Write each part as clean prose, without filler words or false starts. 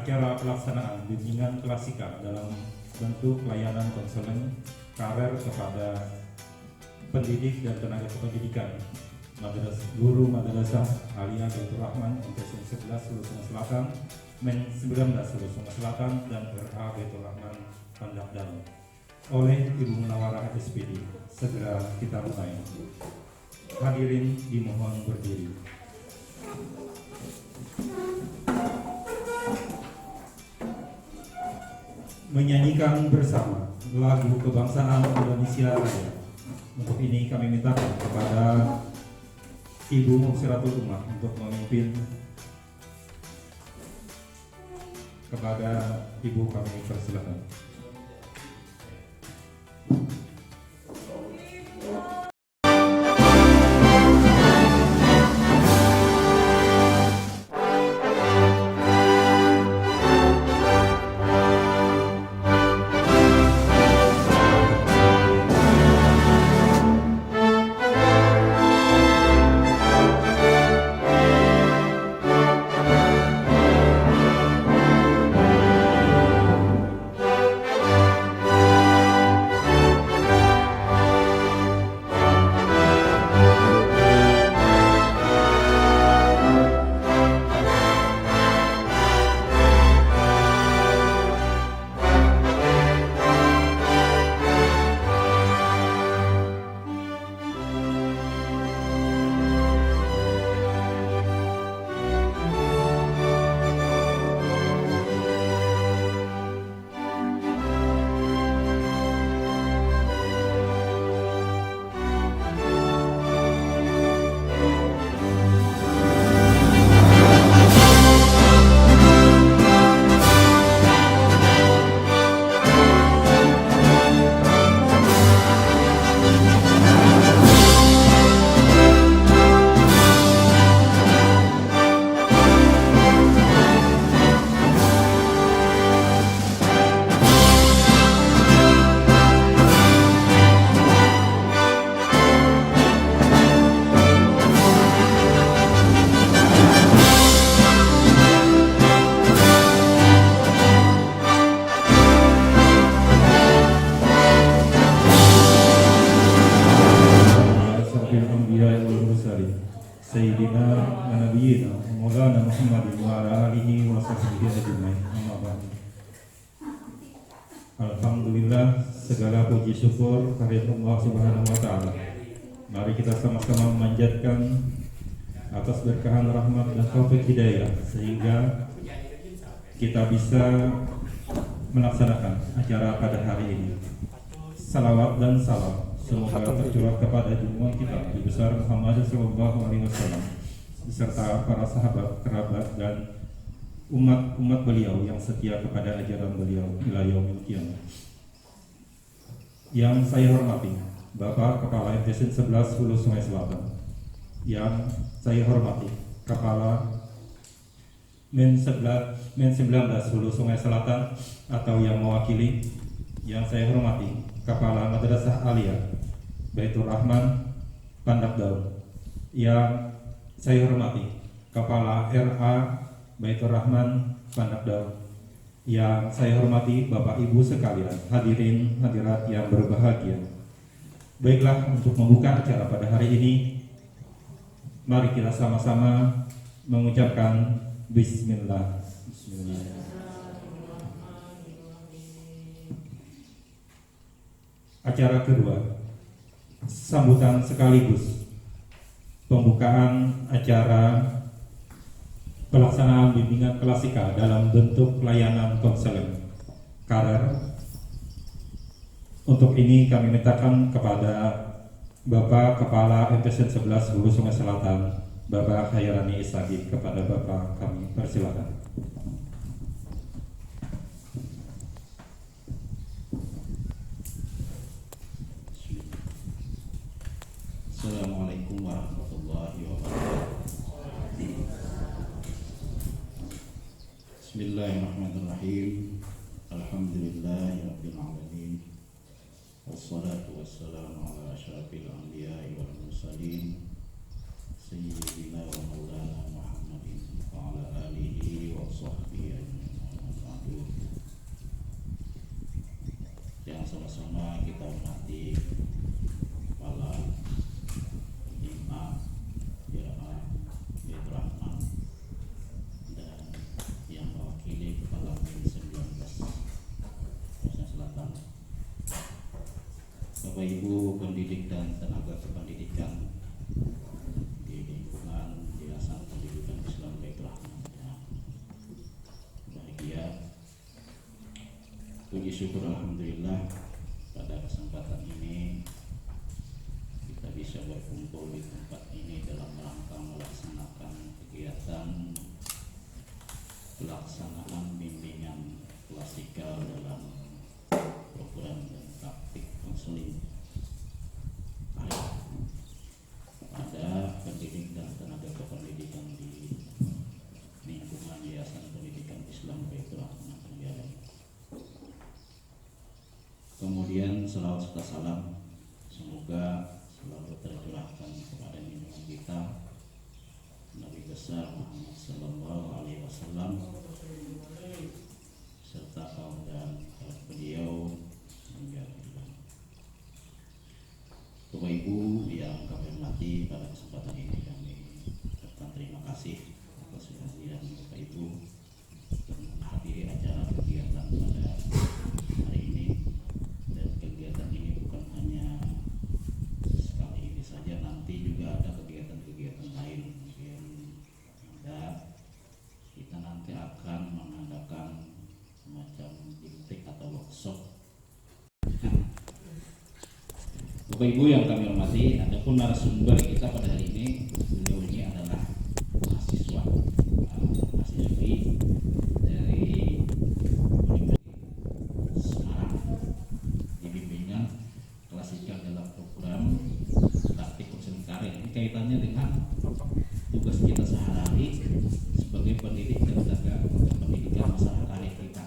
acara pelaksanaan bimbingan klasika dalam bentuk layanan konseling karir kepada pendidik dan tenaga kependidikan guru Madrasah Aliyah Baitur Rahman MTS 11 Hulu Sungai Selatan, Men 19 Hulu Sungai Selatan, dan RA Baitur Rahman Pandak Dalam oleh Ibu Munawarah SPD. Segera kita mulai. Hadirin dimohon berdiri. Menyanyikan bersama lagu kebangsaan Indonesia Raya. Untuk ini kami minta kepada Ibu Muksiratul Ummah untuk memimpin. Kepada Ibu kami persilakan. Sayyidina wa nabiyina Maulana Muhammadin wa ala alihi wa sahbihi ajma'in. Amma ba'd. Alhamdulillah, segala puji syukur kehadirat Allah Subhanahu wa taala. Mari kita sama-sama memanjatkan atas berkahan rahmat dan taufik hidayah sehingga kita bisa melaksanakan acara pada hari ini. Salawat dan salam semoga tercurah kepada junjungan kita Nabi besar Muhammad SAW beserta para sahabat, kerabat, dan umat beliau yang setia kepada ajaran beliau ila yaumil qiyamah. Yang saya hormati Bapak Kepala MTS 11 Hulu Sungai Selatan, yang saya hormati Kepala Men 19 Hulu Sungai Selatan atau yang mewakili, yang saya hormati Kepala Madrasah Aliyah Baitur Rahman Pandak Daun, yang saya hormati Kepala RA Baitur Rahman Pandak Daun, yang saya hormati Bapak Ibu sekalian, hadirin hadirat yang berbahagia. Baiklah, untuk membuka acara pada hari ini, mari kita sama-sama mengucapkan Bismillah. Bismillah. Acara kedua, sambutan sekaligus pembukaan acara pelaksanaan bimbingan klasika dalam bentuk layanan konseling karir. Untuk ini kami mintakan kepada Bapak Kepala MTS 11 Hulu Sungai Selatan, Bapak Khairani Isagi. Kepada Bapak kami persilakan. Assalamualaikum warahmatullahi wabarakatuh. Bismillahirrahmanirrahim. Alhamdulillahirabbil alamin. Wassalatu wassalamu ala asyrafil anbiya'i wal mursalin sayyidina wa maulana Muhammadin wa ala alihi wa sahbihi ajma'in. wabarakatuh. Yang sama-sama kita hormati kepala imam jamaah Baitur Rahman dan yang mewakili kepala MIN 19 Sulawesi Selatan, Bapak Ibu pendidik dan tenaga kependidikan di lingkungan Yayasan Pendidikan Islam Baitur Rahman yang bahagia. Puji syukur alhamdulillah pada kesempatan ini kita bisa berkumpul di tempat ini dalam rangka melaksanakan kegiatan pelaksanaan bimbingan klasikal dalam program dan praktik konseling pada pendidik dan tenaga kependidikan di lingkungan Yayasan Pendidikan Islam Baitur Rahman Tenggara. Kemudian selawat serta salam semoga selalu tercurahkan kepada junjungan kita Nabi besar Muhammad Sallallahu Alaihi Wasallam serta kaum dan kerabat beliau hingga akhir. Bapak Ibu yang kami hormati, pada kesempatan ini kami ucapkan terima kasih atas kehadiran Bapak Ibu dan menghadiri acara kegiatan pada hari ini. Dan kegiatan ini bukan hanya sekali ini saja, nanti juga ada kegiatan-kegiatan lain. Mungkin kita nanti akan mengadakan semacam diktik atau workshop. Bapak Ibu yang kami hormati, adapun narasumber kita pada hari ini, beliau ini adalah mahasiswi dari Universitas Semarang di bimbingan klasikal dalam program praktik konseling karir. Ini kaitannya dengan tugas kita sehari-hari sebagai pendidik dan tenaga pendidikan masalah karir kita.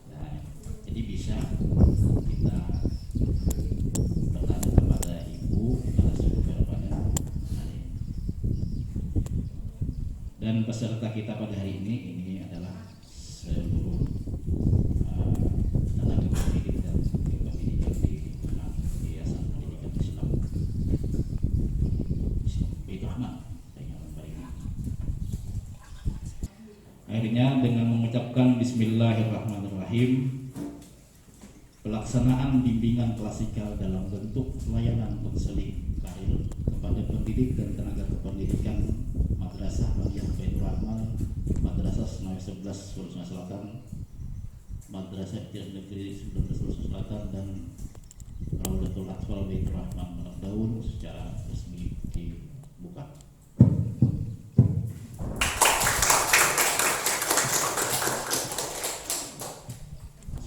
Nah, jadi bisa kita bertanya kepada Ibu narasumber pada hari ini. Dan peserta kita pada hari ini adalah seluruh tenaga pendidik dan kependidikan di lingkungan Yayasan Pendidikan Islam Baitur Rahman. Akhirnya dengan mengucapkan Bismillahirrahmanirrahim, pelaksanaan bimbingan klasikal dalam bentuk pelayanan konseling karir kepada pendidik dan tenaga kependidikan Madrasah Bagian Baitur Rahman, Madrasah Senawi 11 Sulawesi Selatan, Madrasah Ibtidaiyah Negeri 19 Sulawesi Selatan, dan Raudatul Atfal Baitur Rahman Merak Daun secara resmi dibuka.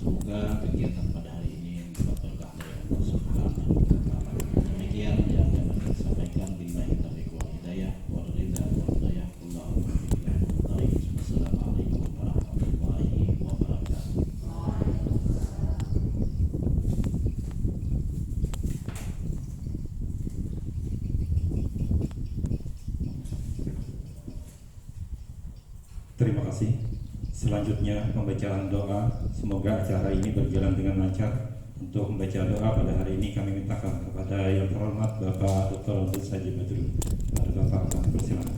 Semoga kegiatan pada hari ini mendapat berkah dari Allah Subhanahu wa Ta'ala. Demikian yang dapat saya sampaikan. Billahi taufiq wal hidayah wal ridha wal hidayah. Allahumma barik. Wassalamualaikum warahmatullahi wabarakatuh. Terima kasih. Selanjutnya pembacaan doa. Semoga acara ini berjalan dengan lancar. Untuk membaca doa pada hari ini kami mintakan kepada yang terhormat Bapak Dr. Abdul Sajid Badrul. Pada Bapak kami persilakan.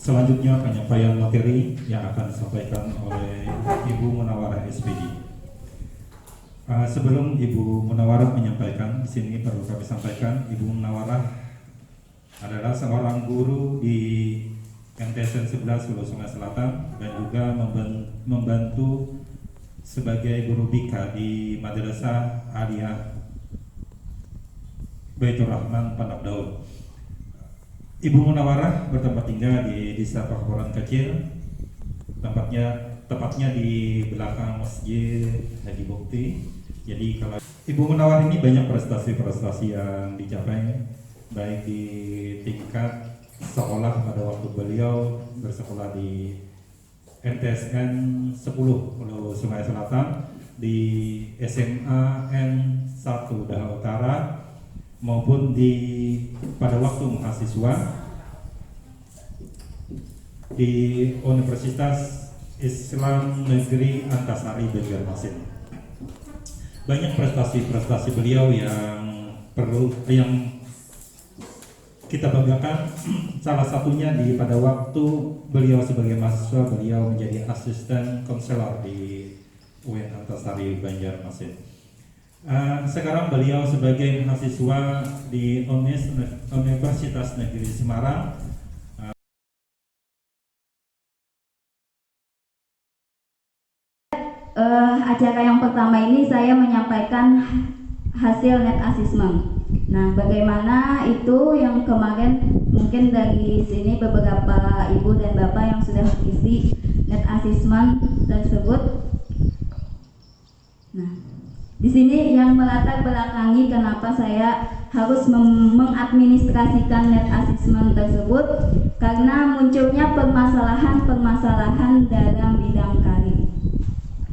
Selanjutnya penyampaian materi yang akan disampaikan oleh Ibu Munawarah SPD. Sebelum Ibu Munawarah menyampaikan, di sini perlu kami sampaikan Ibu Munawarah adalah seorang guru di MTSN 11 Hulu Sungai Selatan dan juga membantu sebagai guru BK di Madrasah Aliyah Baitur Rahman Pandak Daud. Ibu Munawarah bertempat tinggal di Desa Pakuran Kecil, tepatnya di belakang Masjid Haji Bukti. Jadi kalau Ibu Munawarah ini banyak prestasi-prestasi yang dicapai, baik di tingkat sekolah pada waktu beliau bersekolah di MTSN 10 Hulu Sungai Selatan, di SMA N1 Daha Utara, maupun pada waktu mahasiswa di Universitas Islam Negeri Antasari Banjarmasin. Banyak prestasi-prestasi beliau yang kita banggakan. Salah satunya pada waktu beliau sebagai mahasiswa, beliau menjadi asisten konselor di UIN Antasari Banjarmasin. Sekarang beliau sebagai mahasiswa di Universitas Negeri Semarang. Acara yang pertama ini saya menyampaikan hasil net assessment. Nah, bagaimana itu yang kemarin mungkin dari sini beberapa ibu dan bapak yang sudah mengisi net assessment tersebut. Nah, di sini yang melatar belakangi kenapa saya harus mengadministrasikan net assessment tersebut, karena munculnya permasalahan-permasalahan dalam bidang karir.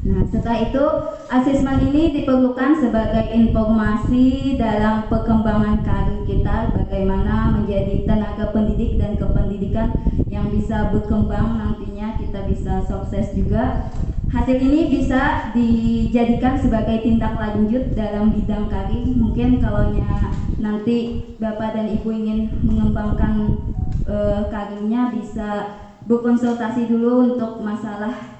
Nah, setelah itu asesmen ini diperlukan sebagai informasi dalam perkembangan karir kita, bagaimana menjadi tenaga pendidik dan kependidikan yang bisa berkembang, nantinya kita bisa sukses juga. Hasil ini bisa dijadikan sebagai tindak lanjut dalam bidang karir. Mungkin kalau nanti Bapak dan Ibu ingin mengembangkan karirnya, bisa berkonsultasi dulu untuk masalah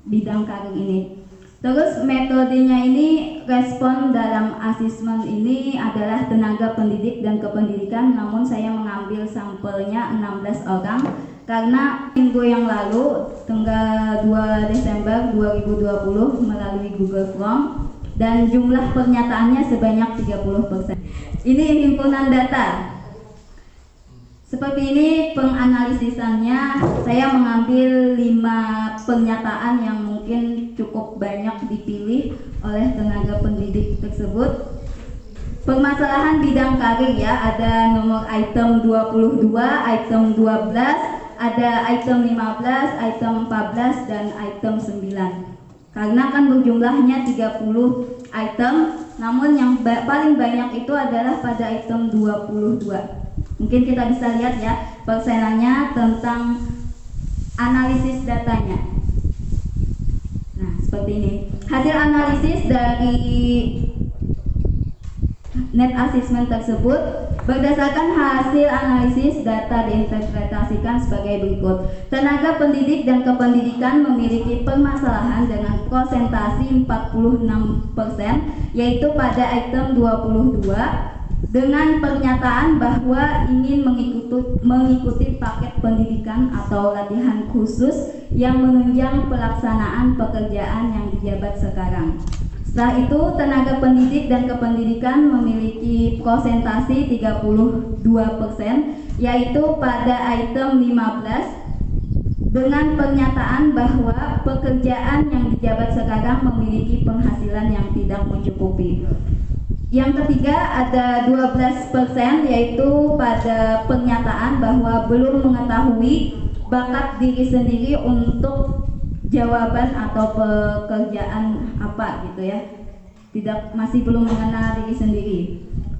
bidang karir ini. Terus metodenya ini, respon dalam asesmen ini adalah tenaga pendidik dan kependidikan, namun saya mengambil sampelnya 16 orang karena minggu yang lalu tanggal 2 Desember 2020 melalui Google Form dan jumlah pernyataannya sebanyak 30%. Ini himpunan data. Seperti ini penganalisisannya, saya mengambil 5 pernyataan yang mungkin cukup banyak dipilih oleh tenaga pendidik tersebut. Permasalahan bidang karir ya, ada nomor item 22, item 12, ada item 15, item 14, dan item 9. Karena kan berjumlahnya 30 item, namun yang paling banyak itu adalah pada item 22. Mungkin kita bisa lihat ya persenannya tentang analisis datanya. Nah, seperti ini. Hasil analisis dari net assessment tersebut berdasarkan hasil analisis data diinterpretasikan sebagai berikut. Tenaga pendidik dan kependidikan memiliki permasalahan dengan persentase 46%, yaitu pada item 22 dengan pernyataan bahwa ingin mengikuti paket pendidikan atau latihan khusus yang menunjang pelaksanaan pekerjaan yang dijabat sekarang. Setelah itu, tenaga pendidik dan kependidikan memiliki persentase 32%, yaitu pada item 15 dengan pernyataan bahwa pekerjaan yang dijabat sekarang memiliki penghasilan yang tidak mencukupi. Yang ketiga ada 12%, yaitu pada pernyataan bahwa belum mengetahui bakat diri sendiri untuk jawaban atau pekerjaan apa gitu ya. Masih belum mengenal diri sendiri.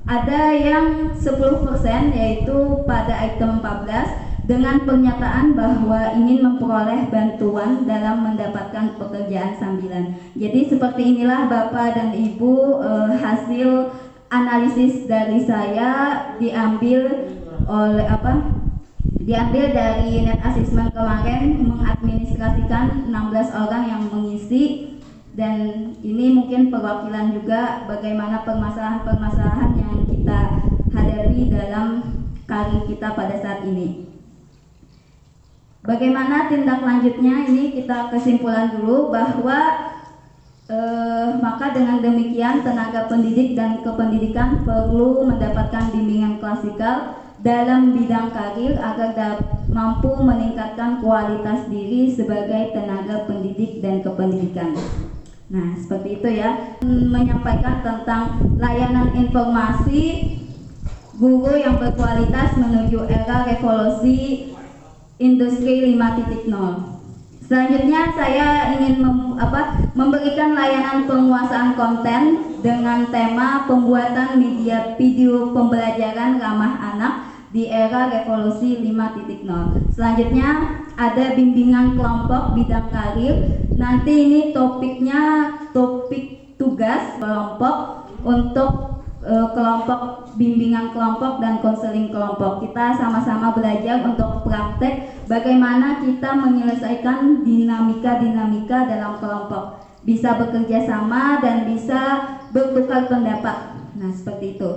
Ada yang 10%, yaitu pada item 14 dengan pernyataan bahwa ingin memperoleh bantuan dalam mendapatkan pekerjaan sambilan. Jadi seperti inilah Bapak dan Ibu hasil analisis dari saya diambil oleh diambil dari net assessment kemarin, mengadministrasikan 16 orang yang mengisi, dan ini mungkin perwakilan juga bagaimana permasalahan-permasalahan yang kita hadapi dalam karir kita pada saat ini. Bagaimana tindak lanjutnya, ini kita kesimpulan dulu bahwa maka dengan demikian tenaga pendidik dan kependidikan perlu mendapatkan bimbingan klasikal dalam bidang karir agar mampu meningkatkan kualitas diri sebagai tenaga pendidik dan kependidikan. Nah, seperti itu ya, menyampaikan tentang layanan informasi guru yang berkualitas menuju era revolusi industri 5.0. Selanjutnya saya ingin memberikan layanan penguasaan konten dengan tema pembuatan media video pembelajaran ramah anak di era revolusi 5.0. Selanjutnya ada bimbingan kelompok bidang karir. Nanti ini topiknya topik tugas kelompok untuk kelompok, bimbingan kelompok dan konseling kelompok. Kita sama-sama belajar untuk praktek bagaimana kita menyelesaikan dinamika dalam kelompok, bisa bekerja sama dan bisa bertukar pendapat. Nah, seperti itu.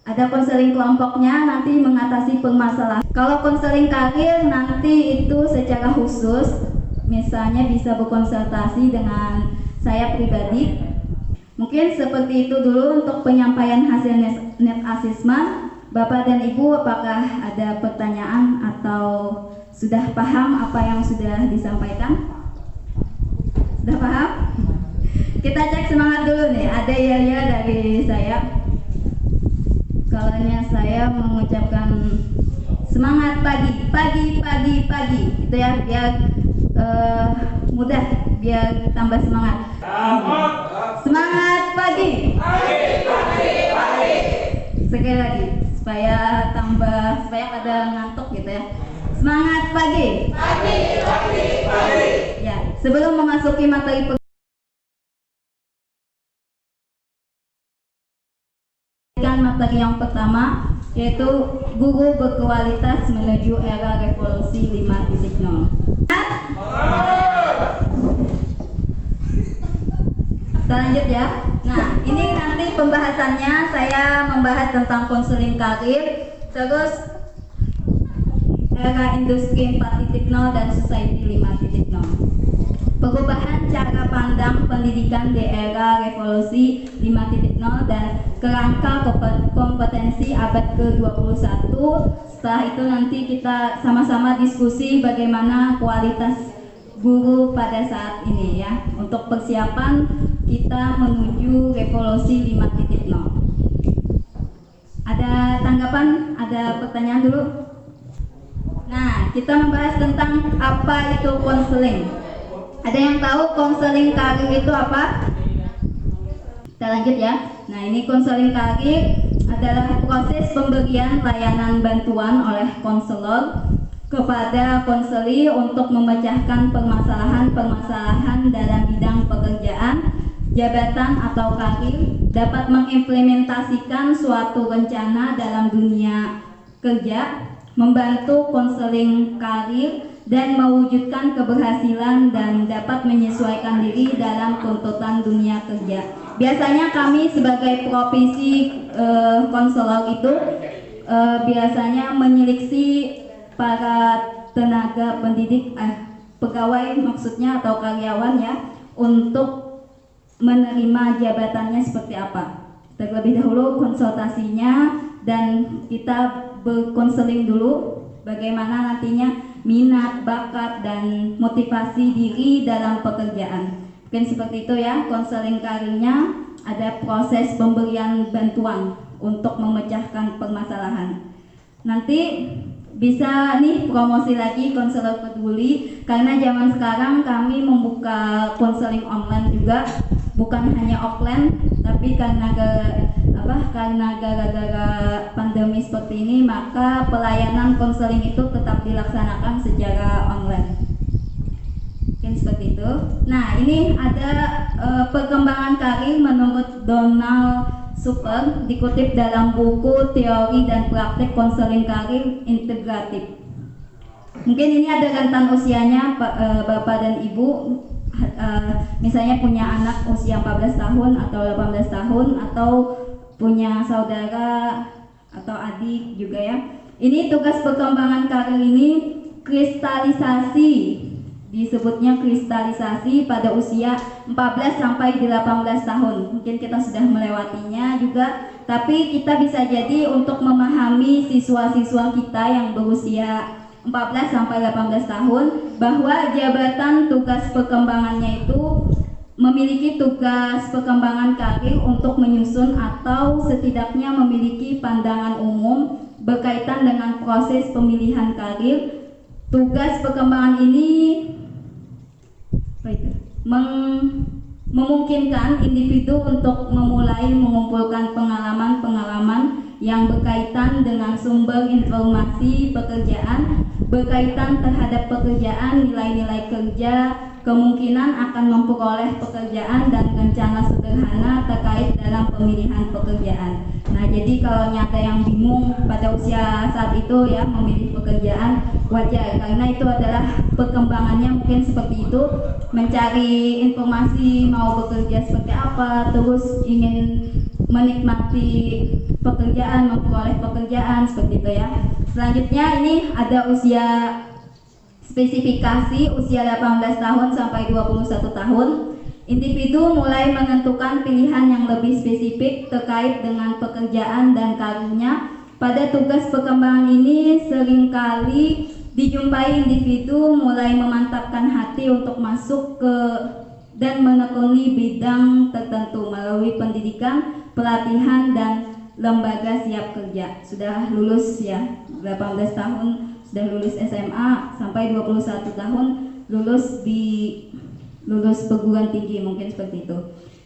Ada konseling kelompoknya, nanti mengatasi permasalahan. Kalau konseling karir nanti itu secara khusus, misalnya bisa berkonsultasi dengan saya pribadi. Mungkin seperti itu dulu untuk penyampaian hasil net assessment. Bapak dan Ibu, apakah ada pertanyaan atau sudah paham apa yang sudah disampaikan? Sudah paham? Kita cek semangat dulu nih. Ada ya dari saya. Kalanya saya mengucapkan semangat pagi. Itu ya, biar mudah, biar tambah semangat. Semangat pagi. Sekali lagi supaya ada ngantuk gitu ya. Semangat pagi. Ya, sebelum memasuki materi yang pertama, yaitu guru berkualitas menuju era revolusi 5.0. Kita lanjut ya. Nah, ini nanti pembahasannya saya membahas tentang konseling karir, terus era industri 4.0 dan society 5.0. Perubahan cara pandang pendidikan di era revolusi 5.0 dan kerangka kompetensi abad ke-21. Setelah itu nanti kita sama-sama diskusi bagaimana kualitas guru pada saat ini ya, untuk persiapan kita menuju revolusi 5.0. Ada tanggapan? Ada pertanyaan dulu? Nah, kita membahas tentang apa itu konseling. Ada yang tahu konseling karir itu apa? Kita lanjut ya. Nah, ini konseling karir adalah proses pemberian layanan bantuan oleh konselor kepada konseli untuk memecahkan permasalahan-permasalahan dalam bidang pekerjaan, jabatan atau karir, dapat mengimplementasikan suatu rencana dalam dunia kerja, membantu konseling karir dan mewujudkan keberhasilan dan dapat menyesuaikan diri dalam tuntutan dunia kerja. Biasanya kami sebagai profesi konselor itu biasanya menyeleksi para tenaga pendidik, pegawai maksudnya atau karyawan ya, untuk menerima jabatannya seperti apa. Terlebih dahulu konsultasinya dan kita berkonseling dulu bagaimana nantinya minat, bakat, dan motivasi diri dalam pekerjaan. Mungkin seperti itu ya, konseling karirnya ada proses pemberian bantuan untuk memecahkan permasalahan. Nanti bisa nih promosi lagi konselor peduli, karena zaman sekarang kami membuka konseling online juga, bukan hanya offline, tapi karena gara-gara pandemi seperti ini, maka pelayanan konseling itu tetap dilaksanakan secara online. Mungkin seperti itu. Nah, ini ada perkembangan karir menurut Donald Super, dikutip dalam buku Teori dan Praktek Konseling Karir Integratif. Mungkin ini ada rentan usianya Bapak dan Ibu, misalnya punya anak usia 14 tahun atau 18 tahun atau punya saudara atau adik juga ya. Ini tugas perkembangan karir ini kristalisasi, disebutnya kristalisasi pada usia 14 sampai 18 tahun. Mungkin kita sudah melewatinya juga, tapi kita bisa jadi untuk memahami siswa-siswa kita yang berusia 14 sampai 18 tahun bahwa jabatan tugas perkembangannya itu memiliki tugas perkembangan karir untuk menyusun atau setidaknya memiliki pandangan umum berkaitan dengan proses pemilihan karir. Tugas perkembangan ini memungkinkan individu untuk memulai mengumpulkan pengalaman-pengalaman yang berkaitan dengan sumber informasi pekerjaan, berkaitan terhadap pekerjaan, nilai-nilai kerja, kemungkinan akan memperoleh pekerjaan dan rencana sederhana terkait dalam pemilihan pekerjaan. Nah, jadi kalau nyata yang bingung pada usia saat itu ya memilih pekerjaan, wajar karena itu adalah perkembangannya mungkin seperti itu, mencari informasi mau bekerja seperti apa, terus ingin menikmati pekerjaan, memperoleh pekerjaan seperti itu ya. Selanjutnya ini ada usia spesifikasi usia 18 tahun sampai 21 tahun. Individu mulai menentukan pilihan yang lebih spesifik terkait dengan pekerjaan dan karirnya. Pada tugas perkembangan ini seringkali dijumpai individu mulai memantapkan hati untuk masuk ke dan menekuni bidang tertentu melalui pendidikan, pelatihan, dan lembaga siap kerja. Sudah lulus ya, 18 tahun sudah lulus SMA sampai 21 tahun lulus perguruan tinggi, mungkin seperti itu.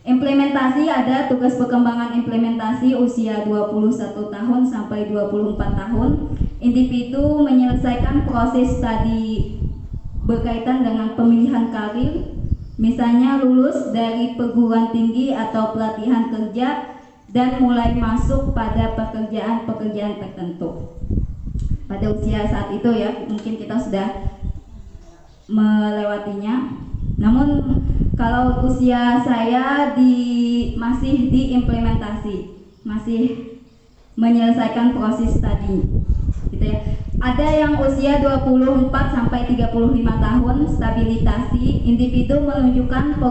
Implementasi, ada tugas perkembangan implementasi usia 21 tahun sampai 24 tahun. Individu menyelesaikan proses tadi berkaitan dengan pemilihan karir, misalnya lulus dari perguruan tinggi atau pelatihan kerja dan mulai masuk pada pekerjaan-pekerjaan tertentu. Pada usia saat itu ya, mungkin kita sudah melewatinya. Namun kalau usia saya masih diimplementasi, masih menyelesaikan proses tadi, gitu ya. Ada yang usia 24 sampai 35 tahun, stabilitasi, individu menunjukkan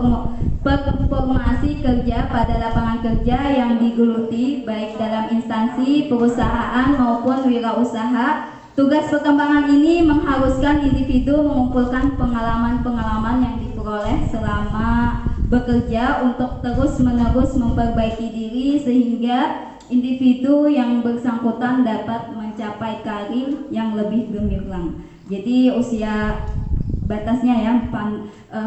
formasi kerja pada lapangan kerja yang digeluti baik dalam instansi, perusahaan maupun wirausaha. Tugas perkembangan ini mengharuskan individu mengumpulkan pengalaman-pengalaman yang diperoleh selama bekerja untuk terus-menerus memperbaiki diri sehingga individu yang bersangkutan dapat mencapai karir yang lebih gemilang. Jadi usia batasnya ya,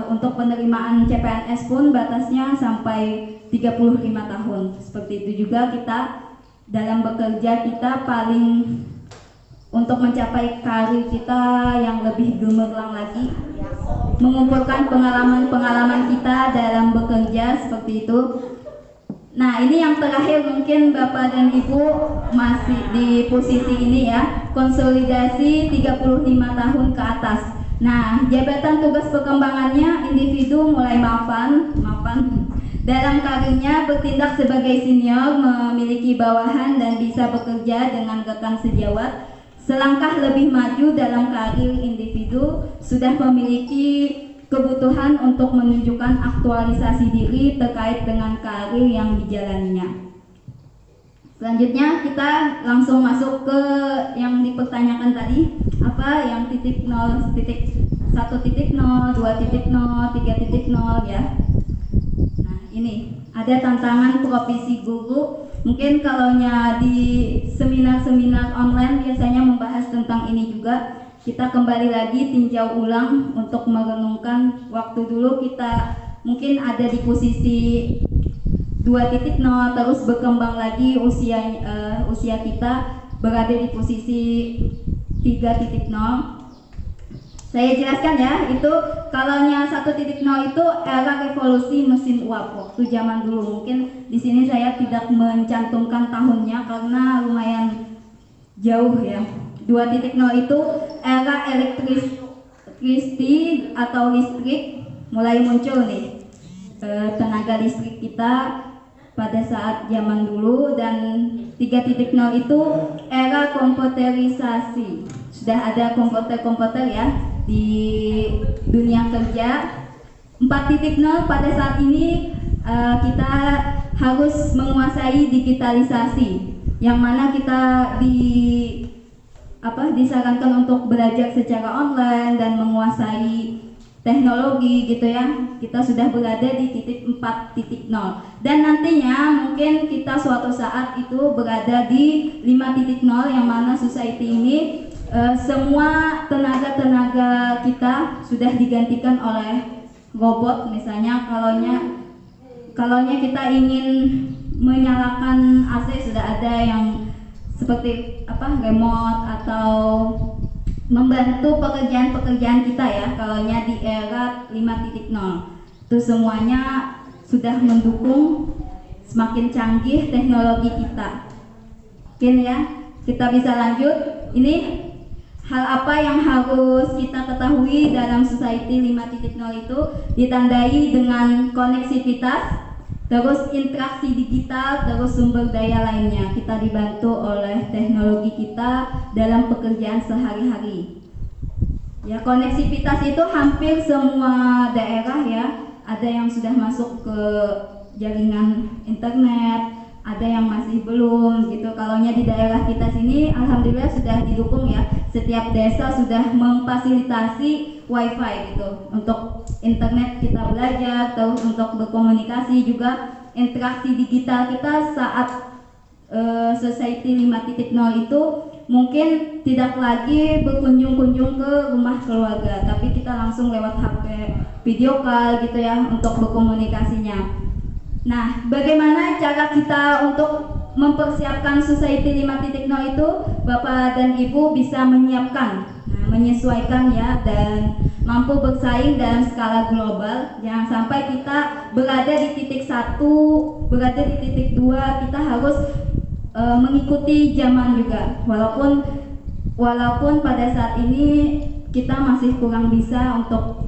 untuk penerimaan CPNS pun batasnya sampai 35 tahun. Seperti itu juga kita dalam bekerja kita paling untuk mencapai karir kita yang lebih gemilang lagi, mengumpulkan pengalaman-pengalaman kita dalam bekerja seperti itu. Nah, ini yang terakhir mungkin Bapak dan Ibu masih di posisi ini ya, konsolidasi 35 tahun ke atas. Nah, jabatan tugas perkembangannya individu mulai mapan dalam karirnya, bertindak sebagai senior, memiliki bawahan dan bisa bekerja dengan rekan sejawat. Selangkah lebih maju dalam karir, individu sudah memiliki kebutuhan untuk menunjukkan aktualisasi diri terkait dengan karir yang dijalaninya. Selanjutnya kita langsung masuk ke yang dipertanyakan tadi, apa yang titik 0, titik 1.0, 2.0, 3.0 ya. Nah, ini ada tantangan profesi guru. Mungkin kalaunya di seminar-seminar online biasanya membahas tentang ini juga. Kita kembali lagi tinjau ulang untuk merenungkan waktu dulu kita mungkin ada di posisi 2.0, terus berkembang lagi usia kita berada di posisi 3.0. Saya jelaskan ya, itu kalaunya 1.0 itu era revolusi mesin uap waktu zaman dulu. Mungkin di sini saya tidak mencantumkan tahunnya karena lumayan jauh ya. 2.0 itu era elektrisi atau listrik mulai muncul nih. Tenaga listrik kita pada saat zaman dulu, dan 3.0 itu era komputerisasi. Sudah ada komputer ya di dunia kerja. 4.0 pada saat ini kita harus menguasai digitalisasi, yang mana kita disarankan untuk belajar secara online dan menguasai teknologi gitu ya. Kita sudah berada di titik 4.0 dan nantinya mungkin kita suatu saat itu berada di 5.0, yang mana society ini semua tenaga kita sudah digantikan oleh robot. Misalnya kalau kita ingin menyalakan AC, sudah ada yang seperti remote atau membantu pekerjaan-pekerjaan kita ya. Kalaunya di era 5.0 itu semuanya sudah mendukung semakin canggih teknologi kita. Mungkin ya kita bisa lanjut. Ini hal apa yang harus kita ketahui dalam society 5.0 itu ditandai dengan koneksivitas, terus interaksi digital, terus sumber daya lainnya. Kita dibantu oleh teknologi kita dalam pekerjaan sehari-hari. Ya, koneksivitas itu hampir semua daerah ya, ada yang sudah masuk ke jaringan internet, ada yang masih belum gitu. Kalaunya di daerah kita sini alhamdulillah sudah didukung ya. Setiap desa sudah memfasilitasi wifi gitu untuk internet kita belajar, terus untuk berkomunikasi juga. Interaksi digital kita saat society 5.0 itu mungkin tidak lagi berkunjung-kunjung ke rumah keluarga, tapi kita langsung lewat HP video call gitu ya untuk berkomunikasinya. Nah, bagaimana cara kita untuk mempersiapkan society 5.0 itu? Bapak dan Ibu bisa menyiapkan, menyesuaikan ya, dan mampu bersaing dalam skala global. Jangan sampai kita berada di titik 1, berada di titik 2, kita harus mengikuti zaman juga. Walaupun pada saat ini kita masih kurang bisa untuk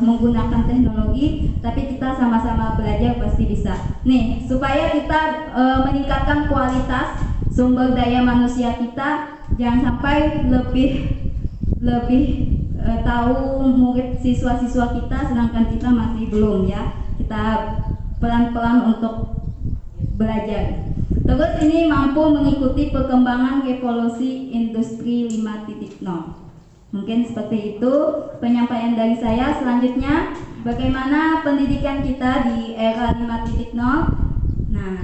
menggunakan teknologi, tapi kita sama-sama belajar pasti bisa. Nih, supaya kita meningkatkan kualitas sumber daya manusia kita, jangan sampai lebih tahu murid siswa-siswa kita, sedangkan kita masih belum ya. Kita pelan-pelan untuk belajar. Terus ini mampu mengikuti perkembangan revolusi industri 5.0. Mungkin seperti itu penyampaian dari saya. Selanjutnya, bagaimana pendidikan kita di era 5.0. Nah,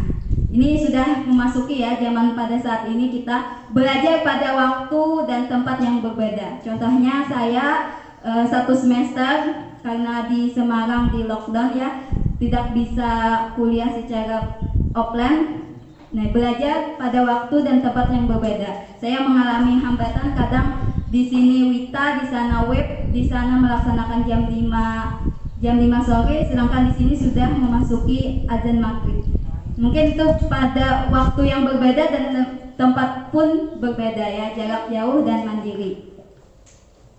ini sudah memasuki ya zaman pada saat ini kita belajar pada waktu dan tempat yang berbeda. Contohnya saya 1 semester karena di Semarang di lockdown ya, tidak bisa kuliah secara offline. Nah, belajar pada waktu dan tempat yang berbeda. Saya mengalami hambatan, kadang di sini WITA, di sana web, di sana melaksanakan jam 5 sore, sedangkan di sini sudah memasuki azan maghrib. Mungkin itu pada waktu yang berbeda dan tempat pun berbeda ya, jarak jauh dan mandiri.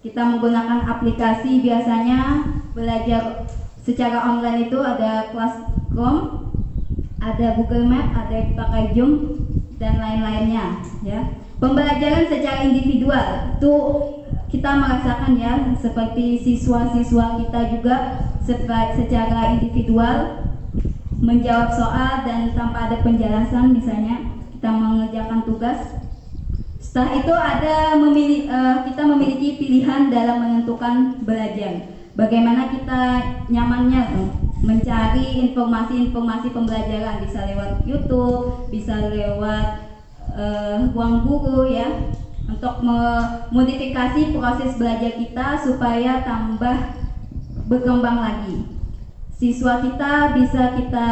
Kita menggunakan aplikasi, biasanya belajar secara online itu ada Classroom, ada Google Map, ada pakai Zoom dan lain-lainnya ya. Pembelajaran secara individual itu kita merasakan ya, seperti siswa-siswa kita juga secara individual menjawab soal dan tanpa ada penjelasan, misalnya kita mengerjakan tugas. Setelah itu kita memiliki pilihan dalam menentukan belajar. Bagaimana kita nyamannya mencari informasi-informasi pembelajaran, bisa lewat YouTube, bisa lewat ruang guru ya, untuk memodifikasi proses belajar kita supaya tambah berkembang lagi. Siswa kita bisa kita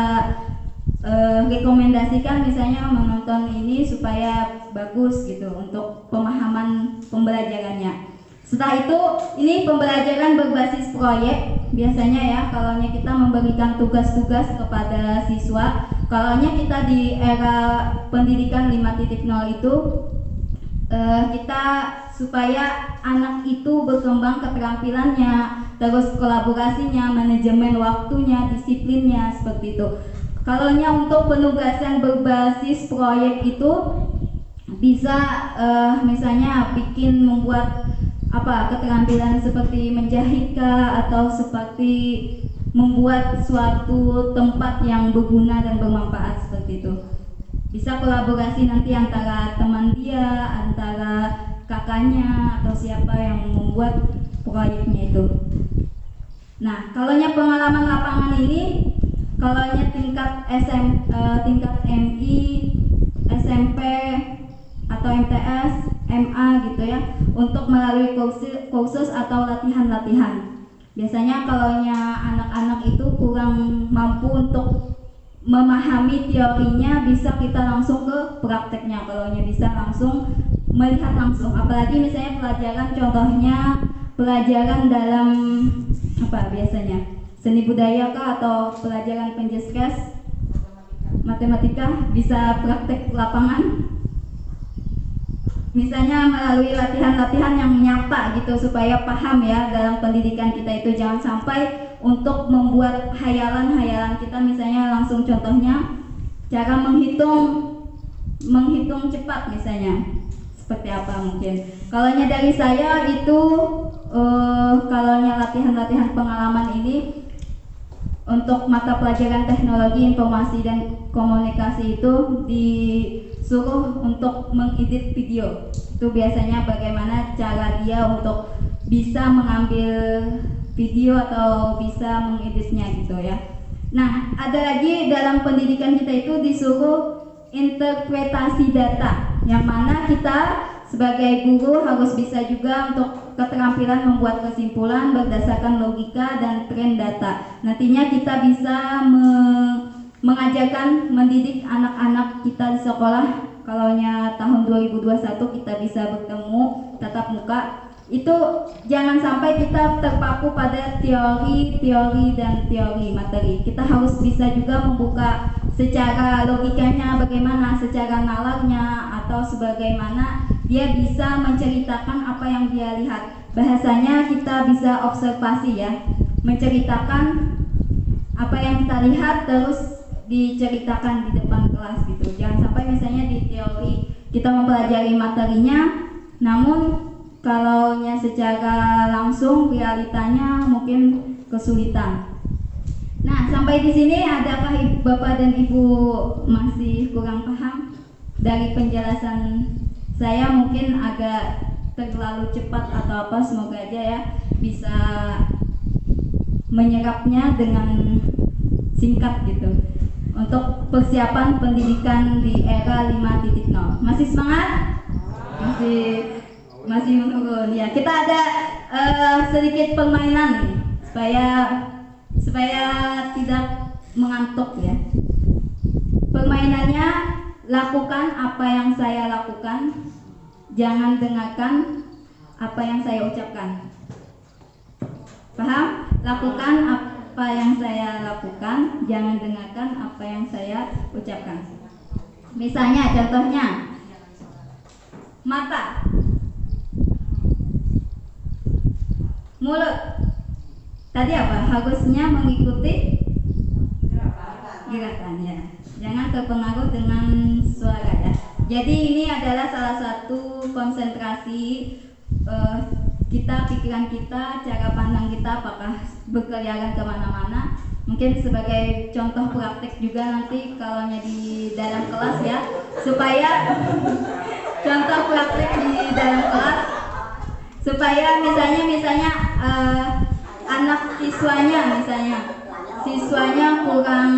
rekomendasikan misalnya menonton ini supaya bagus gitu untuk pemahaman pembelajarannya. Setelah itu, ini pembelajaran berbasis proyek biasanya ya. Kalaunya kita memberikan tugas-tugas kepada siswa, kalaunya kita di era pendidikan 5.0 itu kita supaya anak itu berkembang keterampilannya, terus kolaborasinya, manajemen waktunya, disiplinnya, seperti itu. Kalau untuk penugasan berbasis proyek itu bisa misalnya membuat keterampilan seperti menjahit atau seperti membuat suatu tempat yang berguna dan bermanfaat, seperti itu. Bisa kolaborasi nanti antara teman dia, antara kakaknya atau siapa yang membuat proyeknya itu. Nah, kalau pengalaman lapangan ini, kalau tingkat tingkat MI, SMP atau MTS, MA gitu ya, untuk melalui kursus atau latihan-latihan. Biasanya kalau anak-anak itu kurang mampu untuk memahami teorinya, bisa kita langsung ke prakteknya. Kalau bisa langsung melihat langsung, apalagi misalnya pelajaran, contohnya pelajaran dalam biasanya seni budaya atau pelajaran penjeskes, matematika, bisa praktek lapangan, misalnya melalui latihan-latihan yang nyata gitu, supaya paham ya dalam pendidikan kita itu. Jangan sampai untuk membuat hayalan-hayalan kita, misalnya langsung contohnya cara menghitung cepat misalnya, seperti apa mungkin. Kalau dari saya itu kalau latihan-latihan pengalaman ini untuk mata pelajaran teknologi informasi dan komunikasi itu disuruh untuk mengedit video. Itu biasanya bagaimana cara dia untuk bisa mengambil video atau bisa mengeditnya gitu ya. Nah, ada lagi dalam pendidikan kita itu disuruh interpretasi data, yang mana kita sebagai guru harus bisa juga untuk keterampilan membuat kesimpulan berdasarkan logika dan tren data. Nantinya kita bisa mengajarkan, mendidik anak-anak kita di sekolah. Kalau tahun 2021 kita bisa bertemu tatap muka, itu jangan sampai kita terpaku pada teori dan teori materi. Kita harus bisa juga membuka secara logikanya, bagaimana secara nalarnya, atau sebagaimana dia bisa menceritakan apa yang dia lihat. Bahasanya kita bisa observasi ya, menceritakan apa yang kita lihat terus diceritakan di depan kelas gitu. Jangan sampai misalnya di teori kita mempelajari materinya, namun kalau secara langsung realitanya mungkin kesulitan. Nah, sampai di sini adakah Bapak dan Ibu masih kurang paham dari penjelasan saya? Mungkin agak terlalu cepat atau apa, semoga aja ya bisa menyerapnya dengan singkat gitu. Untuk persiapan pendidikan di era 5.0. Masih semangat? Masih menurun ya. Kita ada sedikit permainan nih, supaya tidak mengantuk ya. Permainannya, lakukan apa yang saya lakukan, jangan dengarkan apa yang saya ucapkan. Paham? Lakukan apa yang saya lakukan, jangan dengarkan apa yang saya ucapkan. Misalnya, contohnya, mata, mulut. Tadi harusnya mengikuti gerakan ya. Jangan terpengaruh dengan suara ya. Jadi ini adalah salah satu konsentrasi kita, pikiran kita, cara pandang kita, apakah berkeliaran kemana-mana. Mungkin sebagai contoh praktek juga nanti kalau di dalam kelas ya, supaya contoh praktek di dalam kelas, supaya misalnya anak siswanya kurang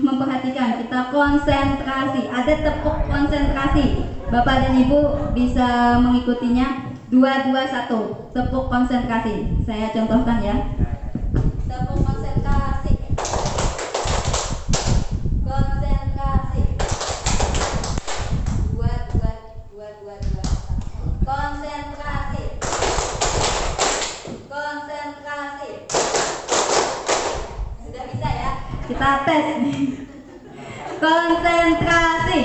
memperhatikan, kita konsentrasi, ada tepuk konsentrasi. Bapak dan Ibu bisa mengikutinya. 2, 2, 1, tepuk konsentrasi. Saya contohkan ya. Tepuk konsentrasi. Konsentrasi. 2, 2, 2, 2, 2. Konsentrasi. Konsentrasi. Sudah bisa ya? Kita tes nih. Konsentrasi.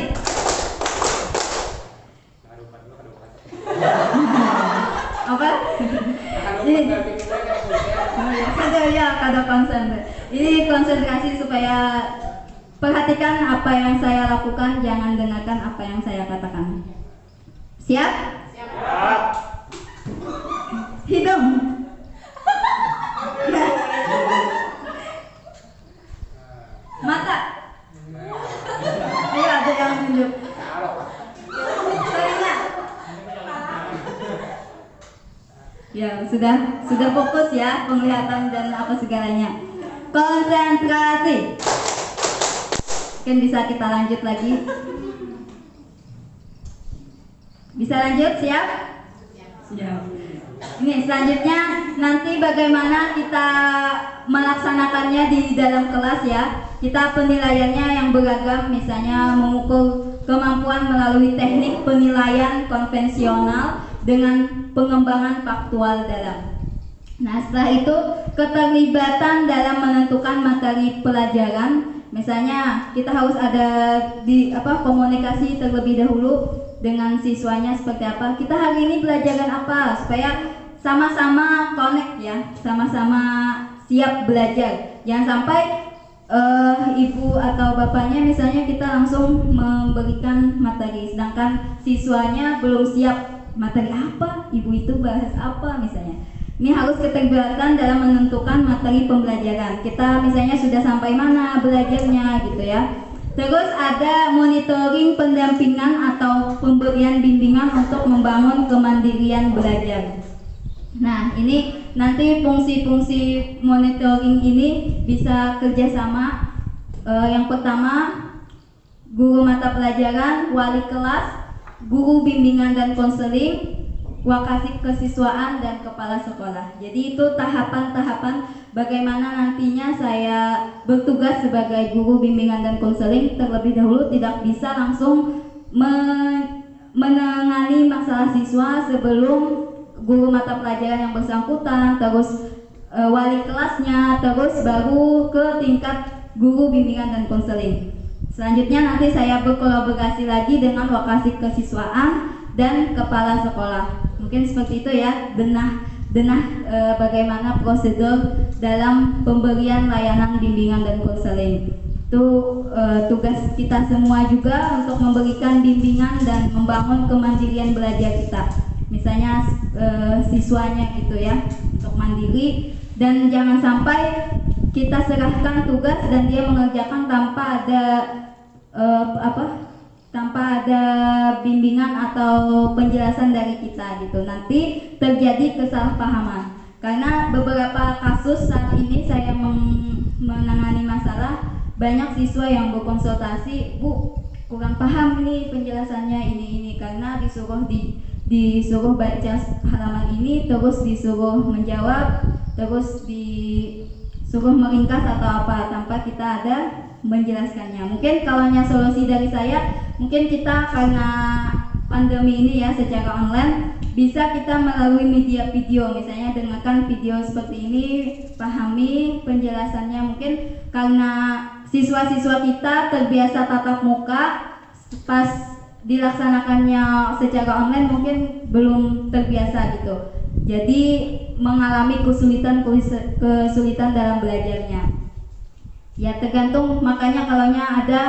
Ada ya, ada konsen. Ini konsentrasi supaya perhatikan apa yang saya lakukan, jangan dengarkan apa yang saya katakan. Siap? Siap. Hidung. Mata. Ayo ada yang tunjuk. Telinga. Ya, sudah fokus ya penglihatan dan apa segalanya. Konsentrasi. Mungkin bisa kita lanjut lagi. Bisa lanjut, siap? Siap. Ini selanjutnya nanti bagaimana kita melaksanakannya di dalam kelas ya. Kita penilaiannya yang beragam, misalnya mengukur kemampuan melalui teknik penilaian konvensional dengan pengembangan faktual dalam. Nah, setelah itu keterlibatan dalam menentukan materi pelajaran. Misalnya kita harus ada komunikasi terlebih dahulu dengan siswanya seperti apa. Kita hari ini belajarkan apa supaya sama-sama connect ya, sama-sama siap belajar. Jangan sampai ibu atau bapaknya misalnya kita langsung memberikan materi, sedangkan siswanya belum siap materi apa, ibu itu bahas apa misalnya. Ini harus keterlibatan dalam menentukan materi pembelajaran. Kita misalnya sudah sampai mana belajarnya gitu ya. Terus ada monitoring pendampingan atau pemberian bimbingan untuk membangun kemandirian belajar. Nah, ini nanti fungsi-fungsi monitoring ini bisa kerjasama. Yang pertama, guru mata pelajaran, wali kelas, guru bimbingan dan konseling, wakasih kesiswaan, dan kepala sekolah. Jadi itu tahapan-tahapan bagaimana nantinya saya bertugas sebagai guru bimbingan dan konseling. Terlebih dahulu tidak bisa langsung menangani masalah siswa sebelum guru mata pelajaran yang bersangkutan, terus wali kelasnya, terus baru ke tingkat guru bimbingan dan konseling. Selanjutnya nanti saya berkolaborasi lagi dengan wakasih kesiswaan dan kepala sekolah. Mungkin seperti itu ya, denah bagaimana prosedur dalam pemberian layanan bimbingan dan konseling. Itu tugas kita semua juga untuk memberikan bimbingan dan membangun kemandirian belajar kita. Misalnya siswanya gitu ya, untuk mandiri, dan jangan sampai kita serahkan tugas dan dia mengerjakan tanpa ada tanpa ada bimbingan atau penjelasan dari kita gitu. Nanti terjadi kesalahpahaman. Karena beberapa kasus saat ini saya menangani masalah, banyak siswa yang berkonsultasi, Bu, kurang paham nih penjelasannya ini karena disuruh baca halaman ini, terus disuruh menjawab, terus disuruh meringkas atau apa tanpa kita ada menjelaskannya. Mungkin kalaunya solusi dari saya, mungkin kita karena pandemi ini ya secara online bisa kita melalui media video, misalnya dengarkan video seperti ini, pahami penjelasannya. Mungkin karena siswa-siswa kita terbiasa tatap muka, pas dilaksanakannya secara online mungkin belum terbiasa gitu, jadi mengalami kesulitan dalam belajarnya. Ya tergantung, makanya kalaunya ada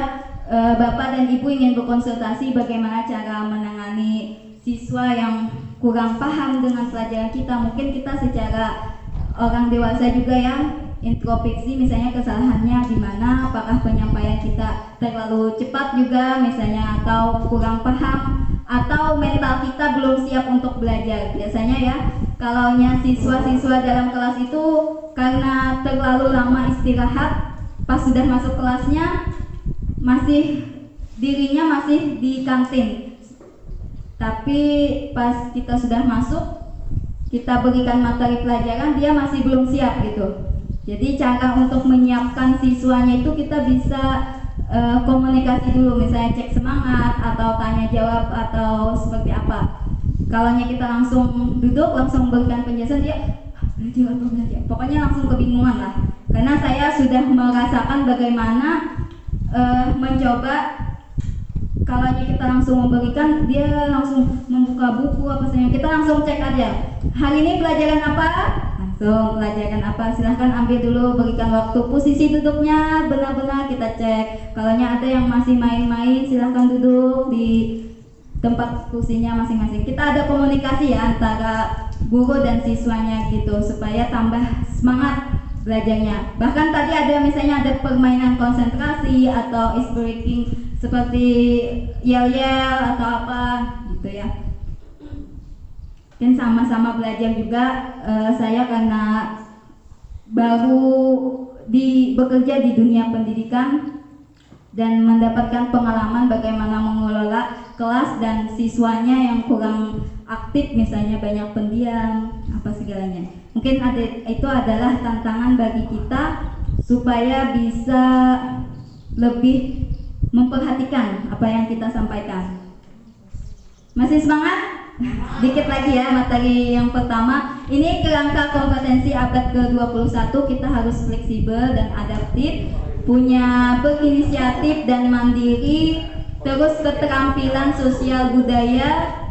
bapak dan ibu ingin berkonsultasi bagaimana cara menangani siswa yang kurang paham dengan pelajaran kita, mungkin kita secara orang dewasa juga ya introspeksi, misalnya kesalahannya di mana, apakah penyampaian kita terlalu cepat juga misalnya, atau kurang paham, atau mental kita belum siap untuk belajar. Biasanya ya kalaunya siswa-siswa dalam kelas itu karena terlalu lama istirahat, pas sudah masuk kelasnya dirinya masih di kantin, tapi pas kita sudah masuk, kita berikan materi pelajaran, dia masih belum siap gitu. Jadi cara untuk menyiapkan siswanya itu kita bisa komunikasi dulu, misalnya cek semangat atau tanya jawab atau seperti apa. Kalaunya kita langsung duduk langsung berikan penjelasan, dia belajar, pokoknya langsung kebingungan lah. Karena saya sudah merasakan bagaimana mencoba kalau kita langsung memberikan, dia langsung membuka buku apa saja, kita langsung cek aja hari ini pelajaran apa, langsung pelajaran apa, silahkan ambil dulu, berikan waktu, posisi duduknya benar-benar kita cek. Kalau ada yang masih main-main, silahkan duduk di tempat kursinya masing-masing. Kita ada komunikasi ya antara guru dan siswanya gitu, supaya tambah semangat belajarnya. Bahkan tadi ada misalnya ada permainan konsentrasi atau ice breaking seperti yel-yel atau apa gitu ya. Dan sama-sama belajar juga. Saya karena baru bekerja di dunia pendidikan dan mendapatkan pengalaman bagaimana mengelola kelas dan siswanya yang kurang aktif, misalnya banyak pendiam apa segalanya. Mungkin itu adalah tantangan bagi kita supaya bisa lebih memperhatikan apa yang kita sampaikan. Masih semangat? Dikit lagi ya materi yang pertama. Ini kerangka kompetensi abad ke-21. Kita harus fleksibel dan adaptif, punya berinisiatif dan mandiri, terus keterampilan sosial budaya,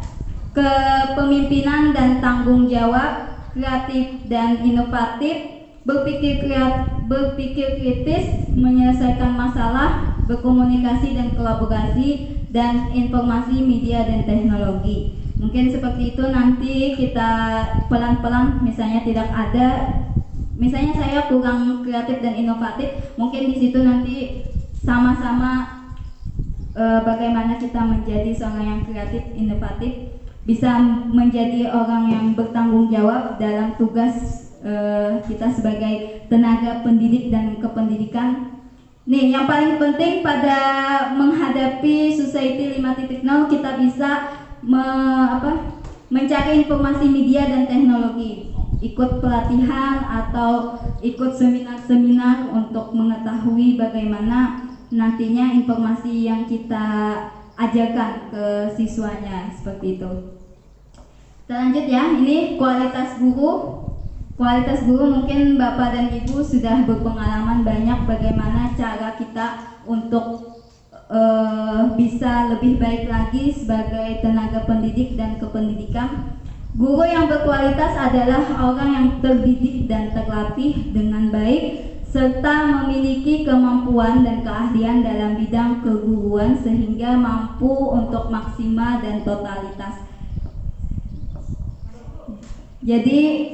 kepemimpinan dan tanggung jawab, kreatif dan inovatif, berpikir kritis, menyelesaikan masalah, berkomunikasi dan kolaborasi, dan informasi, media dan teknologi. Mungkin seperti itu. Nanti kita pelan-pelan, misalnya tidak ada, misalnya saya kurang kreatif dan inovatif, mungkin di situ nanti sama-sama bagaimana kita menjadi seorang yang kreatif, inovatif, bisa menjadi orang yang bertanggung jawab dalam tugas kita sebagai tenaga pendidik dan kependidikan. Nih, yang paling penting pada menghadapi Society 5.0, kita bisa mencari informasi media dan teknologi, ikut pelatihan atau ikut seminar-seminar untuk mengetahui bagaimana nantinya informasi yang kita ajarkan ke siswanya, seperti itu. Kita lanjut ya, ini kualitas guru. Kualitas guru mungkin Bapak dan Ibu sudah berpengalaman banyak bagaimana cara kita untuk bisa lebih baik lagi sebagai tenaga pendidik dan kependidikan. Guru yang berkualitas adalah orang yang terdidik dan terlatih dengan baik, serta memiliki kemampuan dan keahlian dalam bidang keguruan sehingga mampu untuk maksimal dan totalitas. Jadi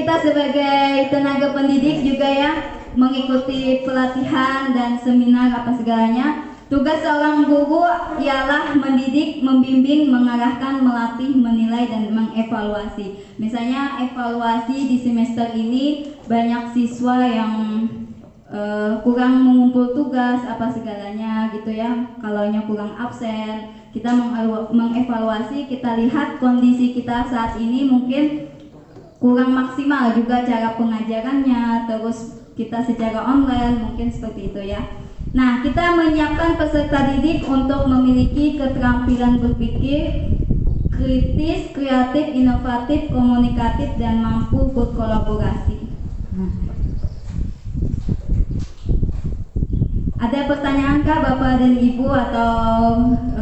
kita sebagai tenaga pendidik juga ya mengikuti pelatihan dan seminar apa segalanya. Tugas seorang guru ialah mendidik, membimbing, mengarahkan, melatih, menilai, dan mengevaluasi. Misalnya evaluasi di semester ini banyak siswa yang kurang mengumpul tugas apa segalanya gitu ya. Kalaunya kurang absen, kita mengevaluasi, kita lihat kondisi kita saat ini mungkin kurang maksimal juga cara pengajarannya, terus kita secara online mungkin seperti itu ya. Nah, kita menyiapkan peserta didik untuk memiliki keterampilan berpikir kritis, kreatif, inovatif, komunikatif, dan mampu berkolaborasi. Ada pertanyaan kah Bapak dan Ibu, atau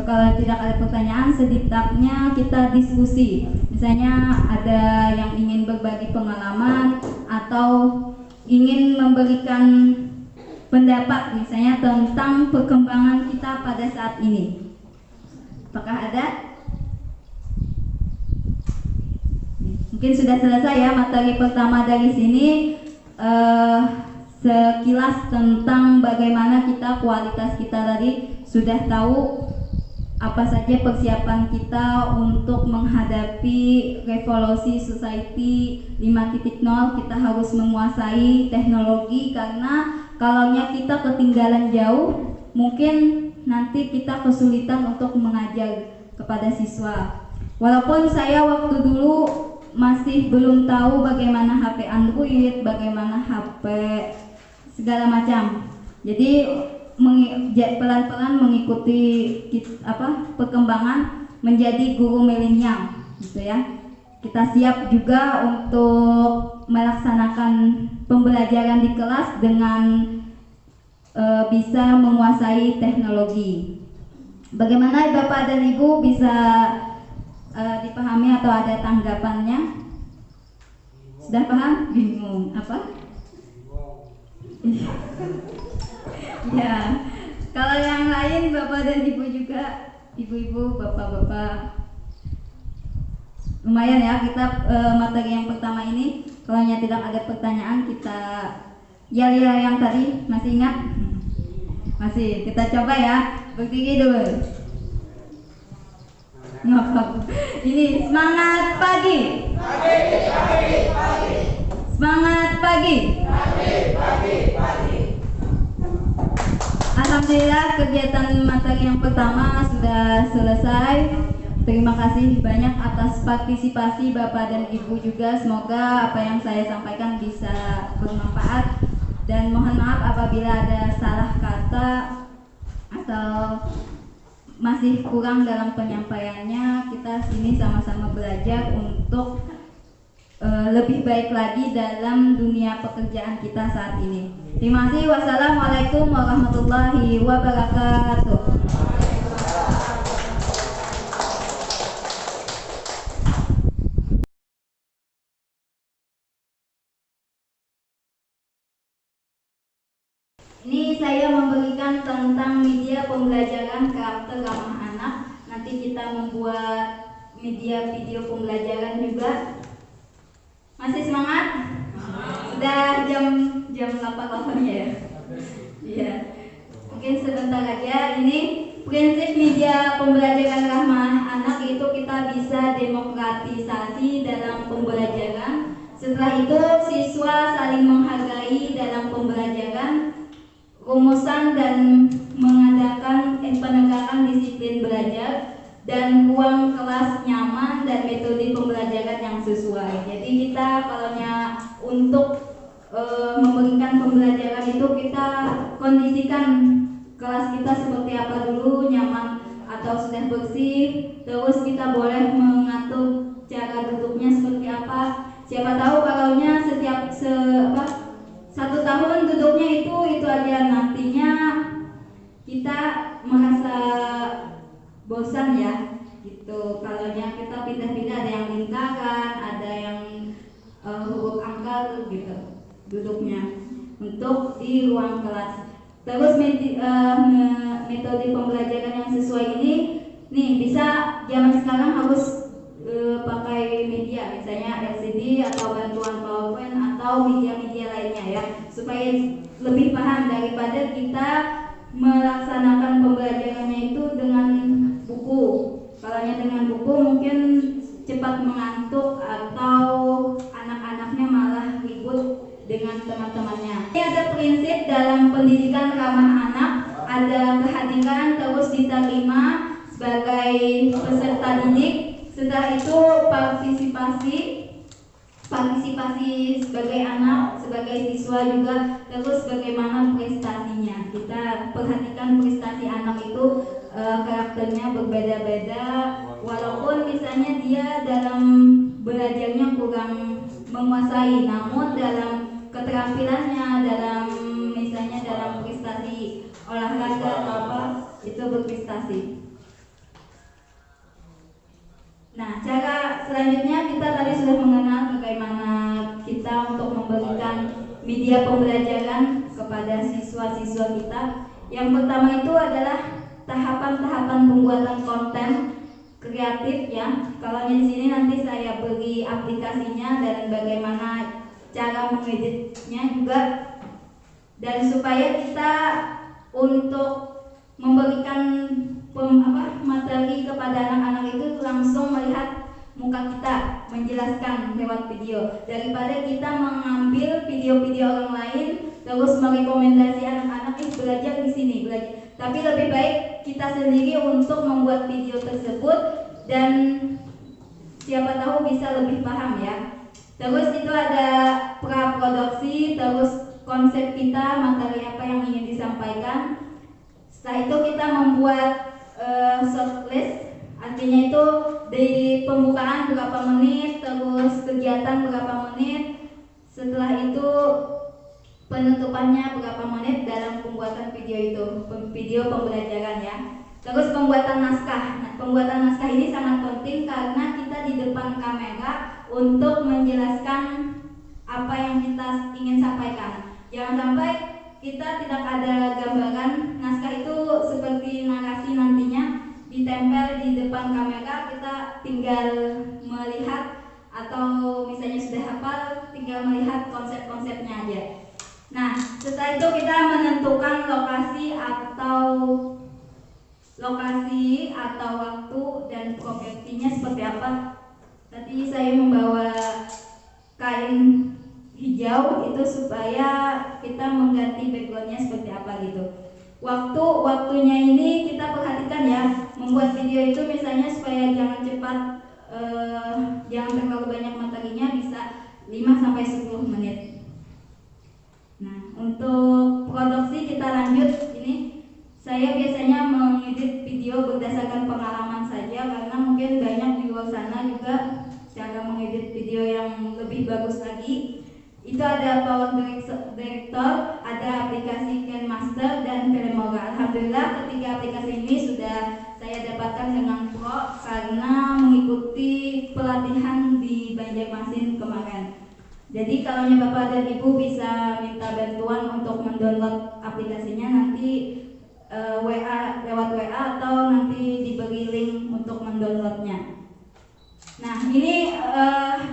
kalau tidak ada pertanyaan setidaknya kita diskusi. Misalnya ada yang ingin berbagi pengalaman atau ingin memberikan pendapat misalnya tentang perkembangan kita pada saat ini. Apakah ada? Mungkin sudah selesai ya materi pertama dari sini. Sekilas tentang bagaimana kualitas kita tadi, sudah tahu apa saja persiapan kita untuk menghadapi revolusi Society 5.0. Kita harus menguasai teknologi, karena kalaunya kita ketinggalan jauh, mungkin nanti kita kesulitan untuk mengajar kepada siswa. Walaupun saya waktu dulu masih belum tahu bagaimana HP Android, bagaimana HP segala macam. Jadi pelan-pelan mengikuti perkembangan menjadi guru milenial gitu ya. Kita siap juga untuk melaksanakan pembelajaran di kelas dengan bisa menguasai teknologi. Bagaimana Bapak dan Ibu bisa dipahami atau ada tanggapannya? Sudah paham? Bingung apa? Ya, kalau yang lain Bapak dan Ibu juga, ibu-ibu, bapak-bapak, lumayan ya kita materi yang pertama ini. Kalau tidak ada pertanyaan kita ya yang tadi masih ingat? Masih, kita coba ya, berdiri dulu. Ngapa? Ini semangat pagi. Semangat pagi. Alhamdulillah kegiatan materi yang pertama sudah selesai. Terima kasih banyak atas partisipasi Bapak dan Ibu juga. Semoga apa yang saya sampaikan bisa bermanfaat. Dan mohon maaf apabila ada salah kata atau masih kurang dalam penyampaiannya. Kita sini sama-sama belajar untuk lebih baik lagi dalam dunia pekerjaan kita saat ini. Terima kasih. Wassalamualaikum warahmatullahi wabarakatuh. Ini saya memberikan tentang media pembelajaran karakter ramah anak. Nanti kita membuat media video pembelajaran juga. Masih semangat? Sudah jam 8 ya? Iya. Mungkin sebentar aja. Ini prinsip media pembelajaran ramah anak itu kita bisa demokratisasi dalam pembelajaran. Setelah itu siswa saling menghargai dalam pembelajaran. Rumusan dan mengadakan penegakan disiplin belajar dan ruang kelas nyaman dan metode pembelajaran yang sesuai. Jadi kita kalaunya untuk memberikan pembelajaran itu kita kondisikan kelas kita seperti apa dulu, nyaman atau sudah bersih. Terus kita boleh mengatur cara duduknya seperti apa. Siapa tahu kalaunya setiap 1 tahun duduknya itu aja, nantinya kita merasa bosan ya gitu. Kalaunya kita pindah-pindah, ada yang lingkaran, ada yang huruf angka gitu duduknya untuk di ruang kelas. Terus metode pembelajaran yang sesuai ini nih bisa zaman sekarang harus pakai media, misalnya LCD atau bantuan PowerPoint atau media-media lainnya ya, supaya lebih paham daripada kita melaksanakan pembelajarannya itu dengan buku. Kalaunya dengan buku mungkin cepat mengantuk atau anak-anaknya malah ribut dengan teman-temannya. Ini ada prinsip dalam pendidikan ramah anak, ada kehadiran terus diterima sebagai peserta didik. Setelah itu partisipasi sebagai anak, sebagai siswa juga, terus bagaimana prestasinya. Kita perhatikan prestasi anak itu karakternya berbeda-beda, walaupun misalnya dia dalam belajarnya kurang menguasai, namun dalam keterampilannya, dalam misalnya dalam prestasi olahraga atau apa, itu berprestasi. Nah, cara selanjutnya kita tadi sudah mengenal bagaimana kita untuk memberikan media pembelajaran kepada siswa-siswa kita. Yang pertama itu adalah tahapan-tahapan pembuatan konten kreatif ya. Kalau di sini nanti saya beri aplikasinya dan bagaimana cara mengeditnya juga. Dan supaya kita untuk memberikan materi kepada anak-anak itu langsung melihat muka kita menjelaskan lewat video, daripada kita mengambil video-video orang lain terus merekomendasi anak-anak belajar di sini belajar. Tapi lebih baik kita sendiri untuk membuat video tersebut dan siapa tahu bisa lebih paham ya. Terus itu ada praproduksi, terus konsep kita, materi apa yang ingin disampaikan. Setelah itu kita membuat shortlist, artinya itu di pembukaan berapa menit, terus kegiatan berapa menit. Setelah itu penutupannya berapa menit dalam pembuatan video itu, video pembelajaran ya. Terus pembuatan naskah. Nah, pembuatan naskah ini sangat penting karena kita di depan kamera untuk menjelaskan apa yang kita ingin sampaikan. Jangan sampai kita tidak ada gambaran. Naskah itu seperti narasi nantinya ditempel di depan kamera, kita tinggal melihat atau misalnya sudah hafal tinggal melihat konsep-konsepnya aja. Nah, setelah itu kita menentukan lokasi atau waktu dan profesinya seperti apa. Tadi saya membawa kain hijau itu supaya kita mengganti backgroundnya seperti apa gitu. Waktunya ini kita perhatikan ya, membuat video itu misalnya supaya jangan cepat, jangan terlalu banyak materinya, bisa 5-10 menit. Nah, untuk produksi kita lanjut. Ini saya biasanya mengedit video berdasarkan pengalaman saja karena mungkin banyak di luar sana juga cara mengedit video yang lebih bagus lagi. Itu ada Power Director, ada aplikasi KineMaster dan Filmora. Alhamdulillah ketiga aplikasi ini sudah saya dapatkan dengan pro karena mengikuti pelatihan di Banjarmasin kemarin. Jadi kalau Bapak dan Ibu bisa minta bantuan untuk mendownload aplikasinya, nanti lewat WA atau nanti diberi link untuk mendownloadnya. Nah, ini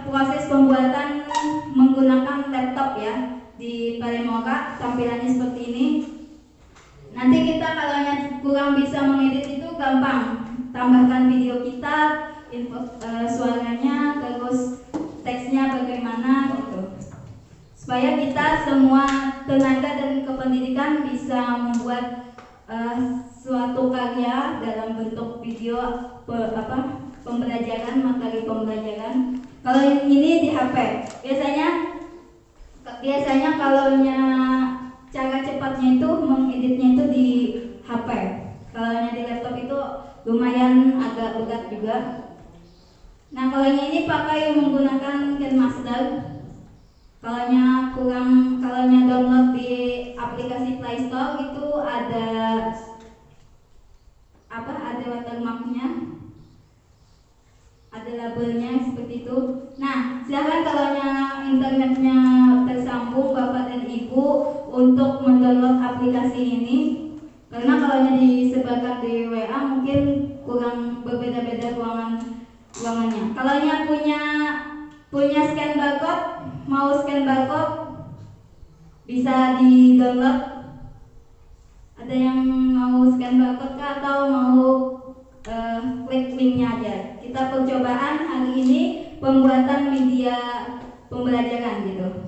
proses pembuatan menggunakan laptop ya di Filmora, tampilannya seperti ini. Nanti kita kalau kurang bisa mengedit itu gampang, tambahkan video kita, suaranya, terus teksnya bagaimana gitu, supaya kita semua tenaga dan kependidikan bisa membuat suatu karya dalam bentuk video pembelajaran, materi pembelajaran. Kalau ini di HP biasanya kalau cara cepatnya itu mengeditnya itu di HP. Kalau di laptop itu lumayan agak berat juga. Nah, kalau ini pakai menggunakan KineMaster. Kalau download di aplikasi Play Store itu ada watermarknya, ada labelnya seperti itu. Nah, silakan kalau internetnya tersambung Bapak dan Ibu untuk mendownload aplikasi ini. Karena kalau disebarkan di WA mungkin kurang berbeda-beda ruangannya. Kalau punya scan barcode, mau scan barcode bisa di download. Ada yang mau scan barcode kah atau mau klik linknya aja. Kita percobaan hari ini pembuatan media pembelajaran gitu.